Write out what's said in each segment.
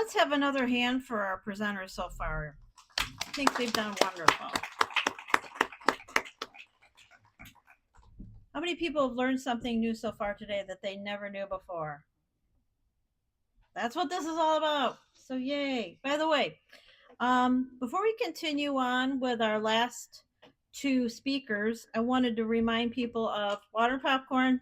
let's have another hand for our presenters so far. I think they've done wonderful. How many people have learned something new so far today that they never knew before? That's what this is all about. So yay. By the way, before we continue on with our last two speakers, I wanted to remind people of water popcorn.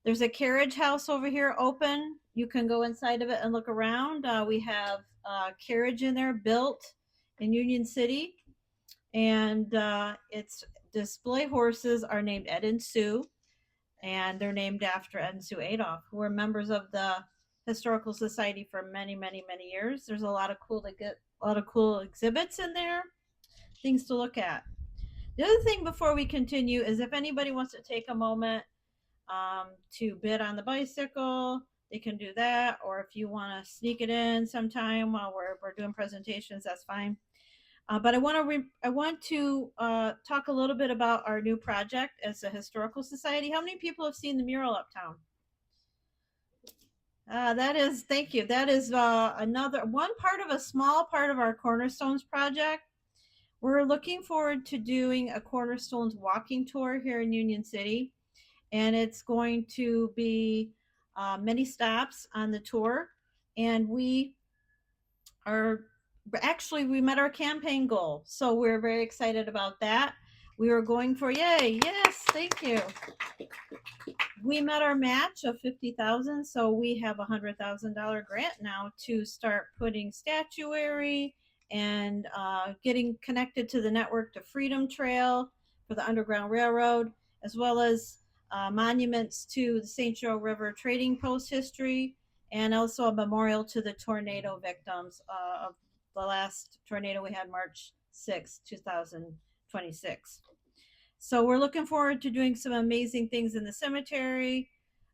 There's a carriage house over here open. You can go inside of it and look around. We have a carriage in there built in Union City, and its display horses are named Ed and Sue, and they're named after Ed and Sue Adolph, who were members of the Historical Society for many, many, many years. There's a lot of cool exhibits in there, things to look at. The other thing before we continue is if anybody wants to take a moment to bid on the bicycle, they can do that. Or if you want to sneak it in sometime while we're doing presentations, that's fine. But I want to talk a little bit about our new project as a historical society. How many people have seen the mural uptown? Thank you. That is another one part of a small part of our Cornerstones project. We're looking forward to doing a Cornerstones walking tour here in Union City, and it's going to be many stops on the tour. And we met our campaign goal, so we're very excited about that. We were going for yay, yes, thank you. We met our match of 50,000, so we have $100,000 grant now to start putting statuary and getting connected to the network to Freedom Trail for the Underground Railroad, as well as monuments to the St. Joe River Trading Post history, and also a memorial to the tornado victims of the last tornado we had March 6, 2026. So we're looking forward to doing some amazing things in the cemetery,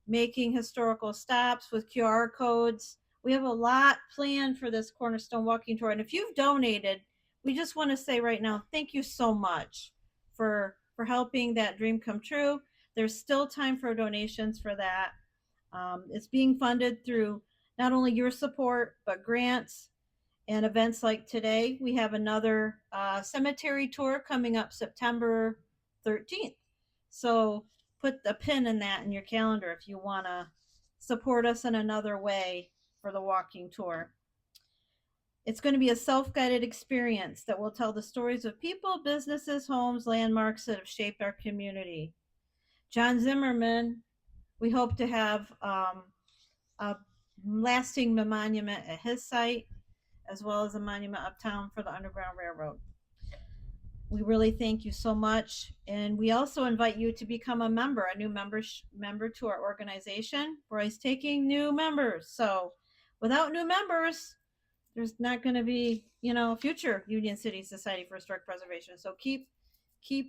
making historical stops with QR codes. We have a lot planned for this Cornerstone Walking Tour. And if you've donated, we just want to say right now, thank you so much for helping that dream come true. There's still time for donations for that. It's being funded through not only your support, but grants and events like today. We have another cemetery tour coming up September 13th. So put a pin in that in your calendar if you want to support us in another way for the walking tour. It's going to be a self-guided experience that will tell the stories of people, businesses, homes, landmarks that have shaped our community. John Zimmerman, we hope to have a lasting monument at his site, as well as a monument uptown for the Underground Railroad. We really thank you so much. And we also invite you to become a member, a new member to our organization. We're always taking new members. So without new members, there's not going to be, future Union City Society for Historic Preservation. So keep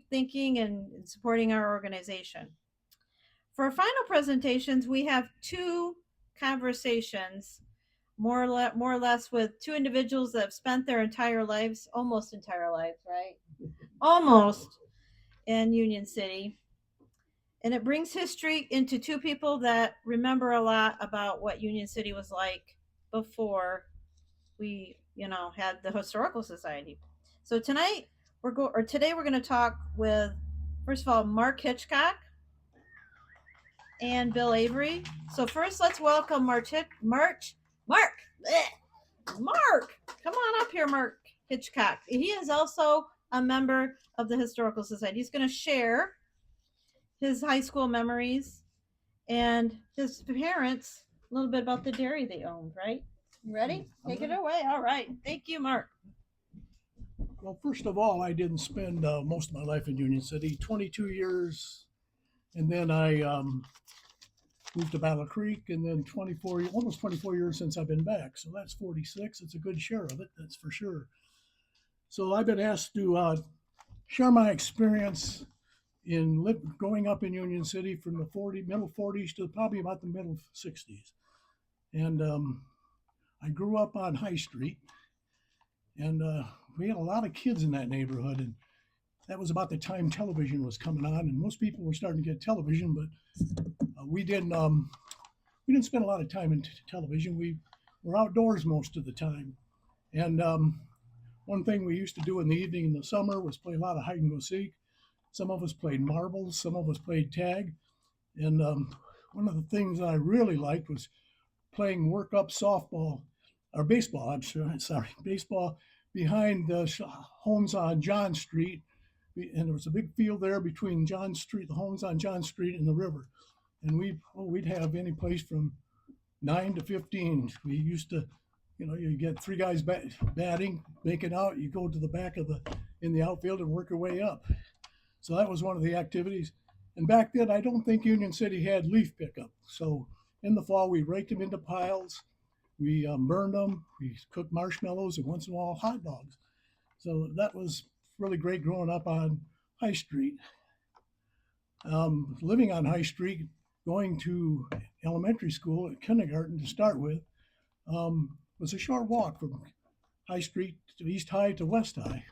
thinking and supporting our organization. For our final presentations, we have two conversations, more or less with two individuals that have spent their almost entire lives, right? Almost in Union City. And it brings history into two people that remember a lot about what Union City was like before we, had the Historical Society. So today we're going to talk with, first of all, Mark Hitchcox and Bill Avery. So first, let's welcome Mark. Mark, come on up here, Mark Hitchcox. He is also a member of the Historical Society. He's going to share his high school memories and his parents a little bit about the dairy they owned, right? You ready? Take it away. All right. Thank you, Mark. Well, first of all, I didn't spend most of my life in Union City, 22 years, and then I moved to Battle Creek, and then almost 24 years since I've been back. So that's 46. It's a good share of it, that's for sure. So I've been asked to share my experience in growing up in Union City from the middle 40s to probably about the middle 60s. And I grew up on High Street, and we had a lot of kids in that neighborhood, and that was about the time television was coming on, and most people were starting to get television, but we didn't spend a lot of time in television. We we're outdoors most of the time. And one thing we used to do in the evening in the summer was play a lot of hide and go seek. Some of us played marbles, some of us played tag. And one of the things I really liked was playing work up softball or baseball. I'm sorry, baseball behind the homes on John Street, and there was a big field there between John Street, the homes on John Street, and the river. And we'd have any place from 9 to 15. We used to, you get three guys batting, making out. You go to the back of the in the outfield and work your way up. So that was one of the activities. And back then, I don't think Union City had leaf pickup. So in the fall, we raked them into piles. We burned them. We cooked marshmallows and once in a while hot dogs. So that was really great growing up on High Street. Living on High Street, going to elementary school at kindergarten to start with, was a short walk from High Street to East High to West High,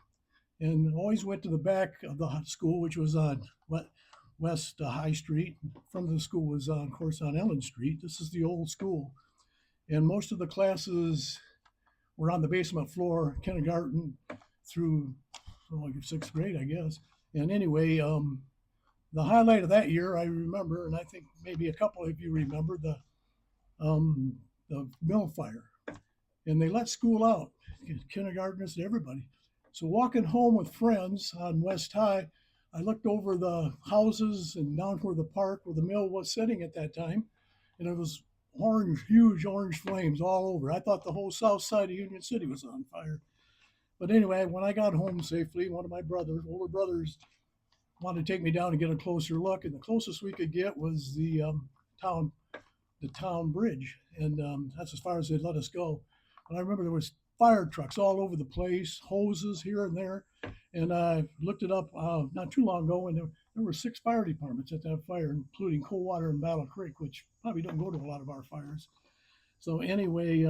and always went to the back of the school, which was on West High Street. Front of the school was, of course, on Ellen Street. This is the old school, and most of the classes were on the basement floor, kindergarten through like sixth grade, I guess. And anyway, the highlight of that year, I remember, and I think maybe a couple of you remember the mill fire, and they let school out, kindergartners and everybody. So walking home with friends on West High, I looked over the houses and down toward the park where the mill was sitting at that time, and it was orange, huge orange flames all over. I thought the whole south side of Union City was on fire. But anyway, when I got home safely, one of my older brothers, wanted to take me down and get a closer look, and the closest we could get was town, the town bridge, and that's as far as they'd let us go. And I remember there was fire trucks all over the place, hoses here and there, and I looked it up not too long ago, and there were 6 fire departments at that fire, including Coldwater and Battle Creek, which probably don't go to a lot of our fires. So anyway,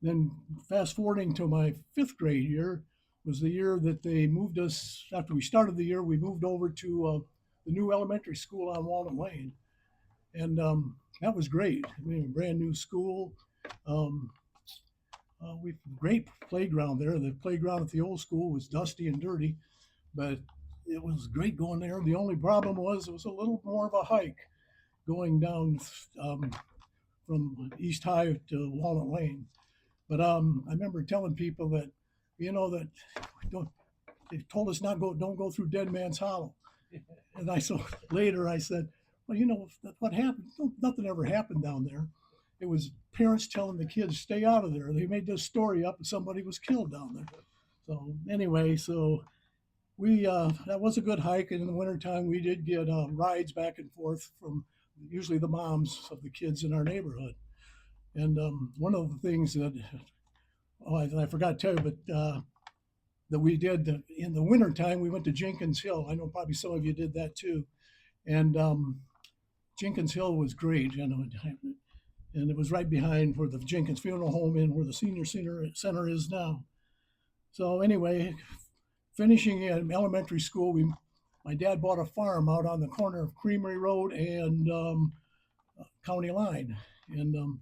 then fast forwarding to my 5th grade year was the year that they moved us. After we started the year, we moved over to the new elementary school on Walnut Lane, and that was great. We had a brand new school. Um, we great playground there. The playground at the old school was dusty and dirty, but it was great going there. The only problem was it was a little more of a hike going down from East High to Walnut Lane. But I remember telling people that, that don't, they told us don't go through Dead Man's Hollow. And so later I said, well, what happened? Nothing ever happened down there. It was parents telling the kids, stay out of there. They made this story up and somebody was killed down there. So anyway, we that was a good hike. And in the wintertime, we did get rides back and forth from usually the moms of the kids in our neighborhood. And one of the things that, I forgot to tell you, but that we did in the wintertime, we went to Jenkins Hill. I know probably some of you did that too. And Jenkins Hill was great. And it was right behind where the Jenkins Funeral Home and where the senior center is now. So anyway, finishing in elementary school, my dad bought a farm out on the corner of Creamery Road and County Line. And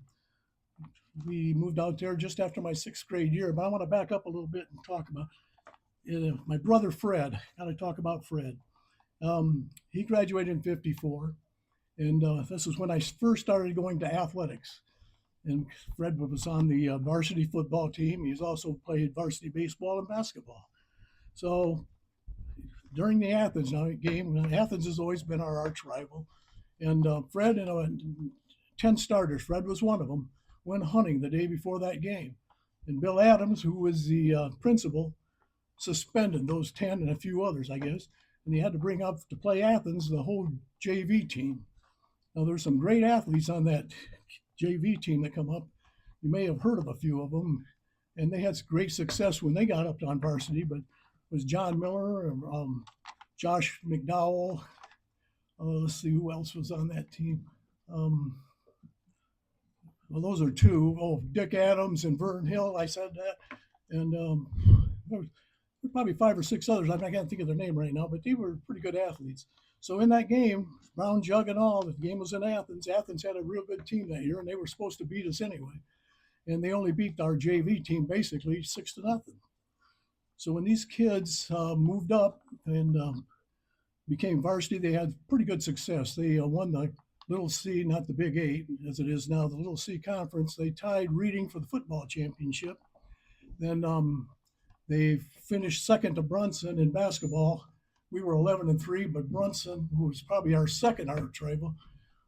we moved out there just after my 6th grade year. But I want to back up a little bit and talk about my brother Fred. Got to talk about Fred. He graduated in '54, and this is when I first started going to athletics. And Fred was on the varsity football team. He's also played varsity baseball and basketball. So during the Athens game, Athens has always been our arch rival. And Fred, 10 starters, Fred was one of them, went hunting the day before that game. And Bill Adams, who was the principal, suspended those 10 and a few others, I guess. And he had to bring up to play Athens the whole JV team. Now, there's some great athletes on that JV team that come up. You may have heard of a few of them. And they had great success when they got up on varsity, but it was John Miller, Josh McDowell. Let's see who else was on that team. Well, those are 2. Oh, Dick Adams and Vern Hill. I said that. And there were probably 5 or 6 others. I can't think of their name right now, but they were pretty good athletes. So in that game, Brown Jug and all, the game was in Athens. Athens had a real good team that year, and they were supposed to beat us anyway. and they only beat our JV team basically 6-0. So when these kids moved up and became varsity, they had pretty good success. They won the Little C, not the Big Eight as it is now, the Little C conference. They tied Reading for the football championship. Then they finished second to Brunson in basketball. We were 11-3, but Brunson, who was probably our second arch rival,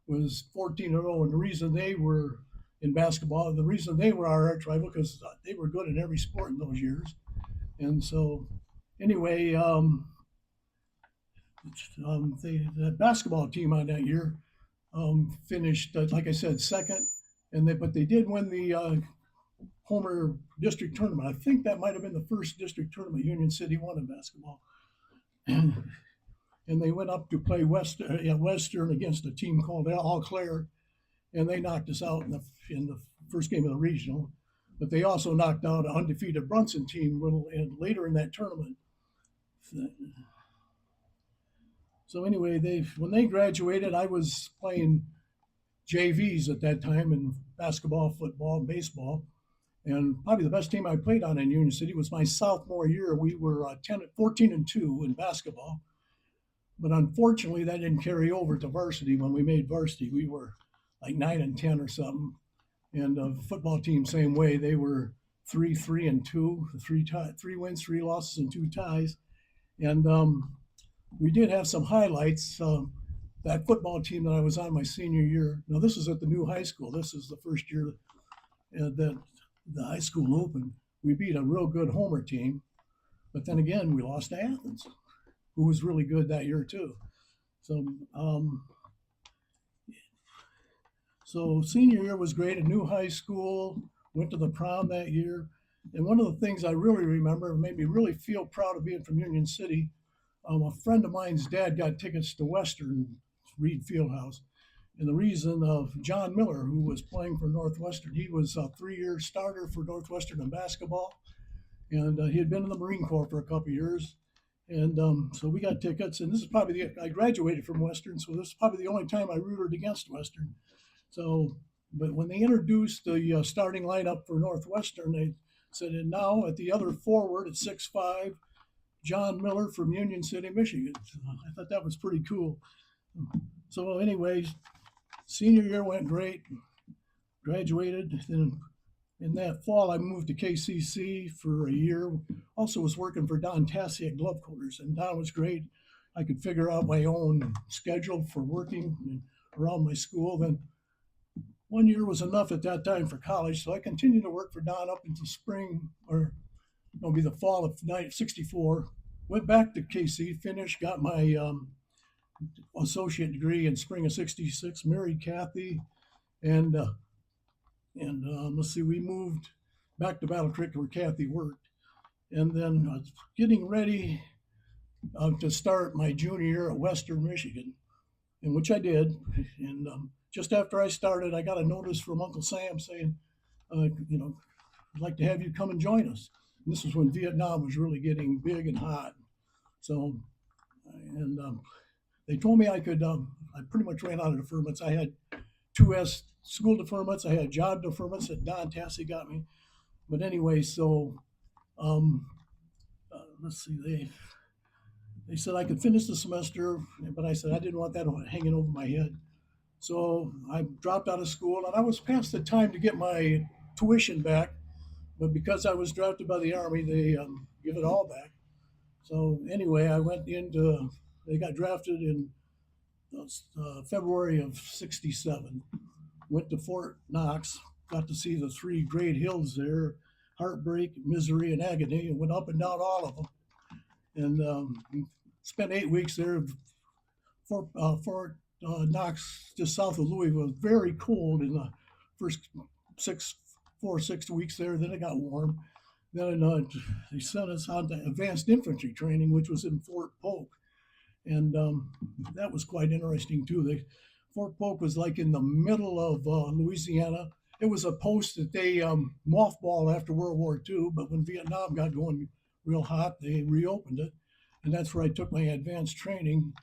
was 14-0. And the reason they were in basketball, the reason they were our arch rival, because they were good in every sport in those years. And so, anyway, the basketball team on that year finished, like I said, second, but they did win the Homer District Tournament. I think that might have been the first district tournament Union City won in basketball. And they went up to play Western against a team called Eau Claire, and they knocked us out in the first game of the regional. But they also knocked out an undefeated Brunson team later in that tournament. So anyway, when they graduated, I was playing JVs at that time in basketball, football, baseball. And probably the best team I played on in Union City was my sophomore year. We were 14-2 in basketball. But unfortunately, that didn't carry over to varsity. When we made varsity, we were like 9-10 or something. And the football team, same way. They were 3-3-2, three wins, 3 losses, and 2 ties. And we did have some highlights. That football team that I was on my senior year. Now, this is at the new high school. This is the first year that the high school opened. We beat a real good Homer team. But then again, we lost to Athens, who was really good that year, too. So senior year was great. A new high school, went to the prom that year. And one of the things I really remember made me really feel proud of being from Union City. A friend of mine's dad got tickets to Western Reed Fieldhouse. And the reason of John Miller, who was playing for Northwestern, he was a 3-year starter for Northwestern in basketball. And he had been in the Marine Corps for a couple of years. And so we got tickets. And this is probably I graduated from Western, so this is probably the only time I rooted against Western. So, but when they introduced the starting lineup for Northwestern, they said, and now at the other forward at 6'5", John Miller from Union City, Michigan. I thought that was pretty cool. So anyways, senior year went great, graduated. Then in that fall, I moved to KCC for a year. Also was working for Don Tassi at Glove Coders, and Don was great. I could figure out my own schedule for working around my school. Then 1 year was enough at that time for college, so I continued to work for Don up until spring, or it'll be the fall of '64. Went back to KC, finished, got my associate degree in spring of '66. Married Kathy, and let's see, we moved back to Battle Creek where Kathy worked, and then I was getting ready to start my junior year at Western Michigan, in which I did, and just after I started, I got a notice from Uncle Sam saying, I'd like to have you come and join us. And this was when Vietnam was really getting big and hot. So, and they told me I could, I pretty much ran out of deferments. I had 2S school deferments. I had job deferments that Don Tassi got me. But anyway, so let's see, they said I could finish the semester, but I said I didn't want that hanging over my head. So I dropped out of school, and I was past the time to get my tuition back. But because I was drafted by the Army, they give it all back. So anyway, they got drafted in February of '67. Went to Fort Knox, got to see the 3 great hills there, Heartbreak, Misery, and Agony, and went up and down all of them. And spent 8 weeks there. Fort Knox, just south of Louisville, very cold in the first 6 weeks there. Then it got warm. Then they sent us on to advanced infantry training, which was in Fort Polk, and that was quite interesting too. Fort Polk was like in the middle of Louisiana. It was a post that they mothballed after World War II, but when Vietnam got going real hot, they reopened it, and that's where I took my advanced training,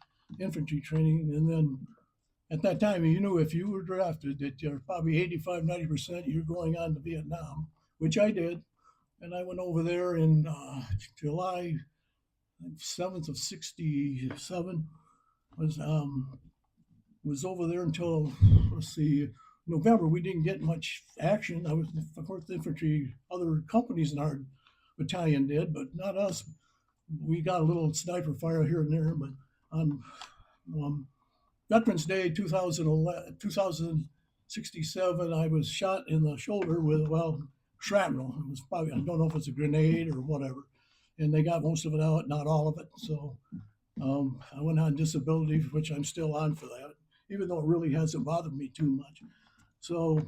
infantry training, and then At that time, you knew if you were drafted that you're probably 85, 90% you're going on to Vietnam, which I did. And I went over there in July 7th of 67. Was was over there until, let's see, November. We didn't get much action. I was, of course, the infantry, other companies in our battalion did, but not us. We got a little sniper fire here and there, but on um, Veterans Day 2011, 2067, I was shot in the shoulder with, well, shrapnel. It was probably, I don't know if it's a grenade or whatever. And they got most of it out, not all of it. So I went on disability, which I'm still on for that, even though it really hasn't bothered me too much. So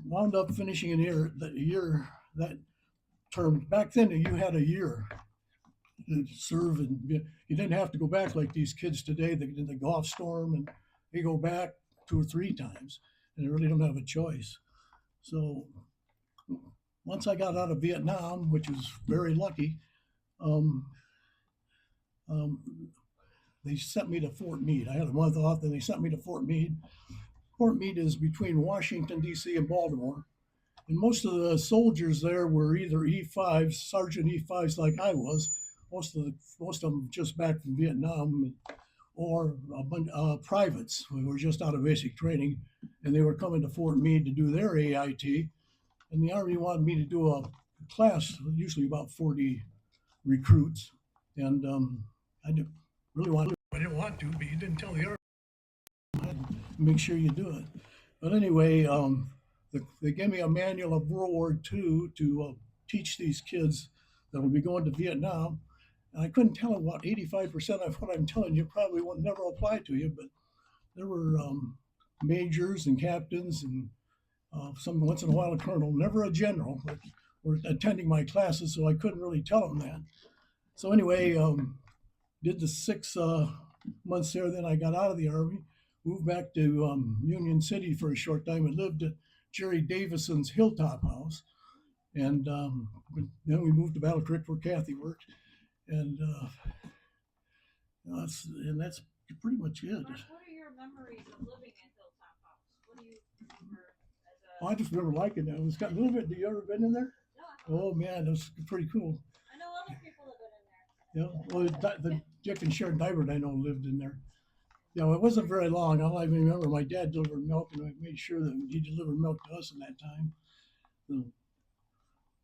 wound up finishing that term. Back then, you had a year to serve, and you didn't have to go back like these kids today. They in the Gulf Storm, and they go back 2 or 3 times, and they really don't have a choice. So once I got out of Vietnam, which was very lucky, um, um, they sent me to Fort Meade. I had a month off, and they sent me to Fort Meade. Fort Meade is between Washington, D.C. and Baltimore. And most of the soldiers there were either E5s, Sergeant E5s like I was, most of them just back from Vietnam, or privates who were just out of basic training, and they were coming to Fort Meade to do their AIT. And the Army wanted me to do a class, usually about 40 recruits. And I didn't really want to. I didn't want to, but you didn't tell the Army. Make sure you do it. But anyway, they gave me a manual of World War II to teach these kids that will be going to Vietnam. And I couldn't tell them what 85% of what I'm telling you probably will never apply to you, but there were majors and captains and some once in a while a colonel, never a general, but were attending my classes, so I couldn't really tell them that. So anyway, did the 6 months there. Then I got out of the Army, moved back to Union City for a short time, and lived at Jerry Davison's Hilltop House. And then we moved to Battle Creek where Kathy worked. And that's pretty much it. Mark, what are your memories of living at Hilltop House? What do you remember as a? I just remember liking it. It was got a little bit. Have you ever been in there? No, Oh man, it was pretty cool. I know other people have been in there. Yeah. Well, the Dick and Sharon Divert I know lived in there. Yeah, it wasn't very long. All I remember, my dad delivered milk, and I made sure that he delivered milk to us in that time.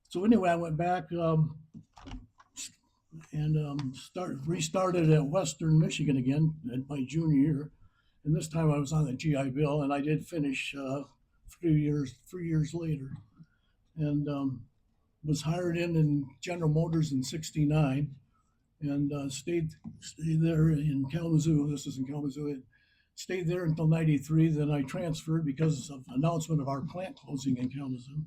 So anyway, I went back and restarted at Western Michigan again at my junior year, and this time I was on the GI Bill, and I did finish 3 years later, and was hired in General Motors in '69, and stayed there in Kalamazoo. This is in Kalamazoo. Stayed there until '93. Then I transferred because of announcement of our plant closing in Kalamazoo,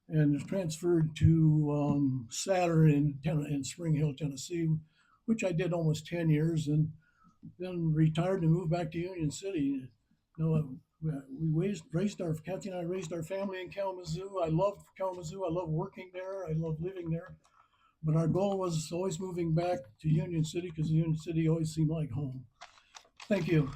and transferred to Saturn in Spring Hill, Tennessee, which I did almost 10 years, and then retired and moved back to Union City. Kathy and I raised our family in Kalamazoo. I love Kalamazoo. I love working there. I love living there. But our goal was always moving back to Union City because Union City always seemed like home. Thank you.